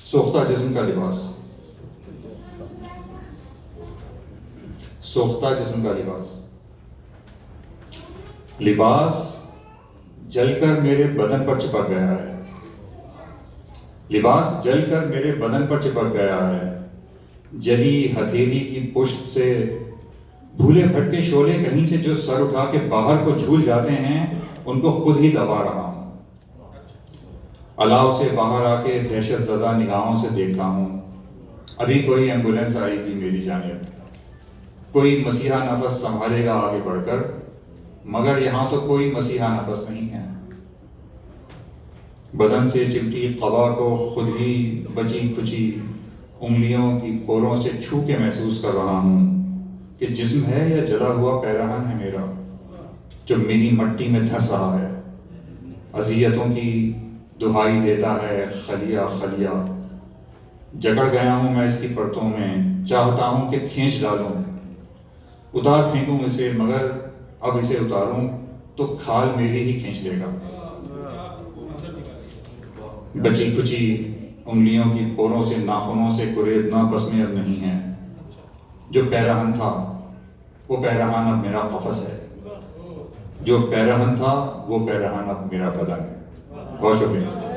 سوختہ جسم کا لباس، سوختہ جسم کا لباس، لباس جل کر میرے بدن پر چپک گیا ہے، لباس جل کر میرے بدن پر چپک گیا ہے، جلی ہتھیلی کی پشت سے بھولے بھٹکے شعلے کہیں سے جو سر اٹھا کے باہر کو جھول جاتے ہیں ان کو خود ہی دبا رہا ہوں، الاؤ سے باہر آ کے دہشت زدہ نگاہوں سے دیکھتا ہوں، ابھی کوئی ایمبولینس آئے گی میری جانب، کوئی مسیحا نفس سنبھالے گا آگے بڑھ کر، مگر یہاں تو کوئی مسیحا نفس نہیں ہے، بدن سے چمٹی قبا کو خود ہی بچی کھچی انگلیوں کی پوروں سے چھو کے محسوس کر رہا ہوں کہ جسم ہے یا جلا ہوا پیرہن ہے میرا جو میری مٹی میں دھس رہا ہے، اذیتوں کی دہائی دیتا ہے خلیہ خلیہ، جکڑ گیا ہوں میں اس کی پرتوں میں، چاہتا ہوں کہ کھینچ ڈالوں، اتار پھینکوں اسے، مگر اب اسے اتاروں تو کھال میری ہی کھینچ لے گا، بچی کھچی انگلیوں کی پوروں سے ناخنوں سے کریدنا بس میں اب نہیں ہے، جو پیرہن تھا وہ پیرہن اب میرا قفس ہے، جو پیرہن تھا وہ پیرہن اب میرا بدن ہے۔ بہت شکریہ۔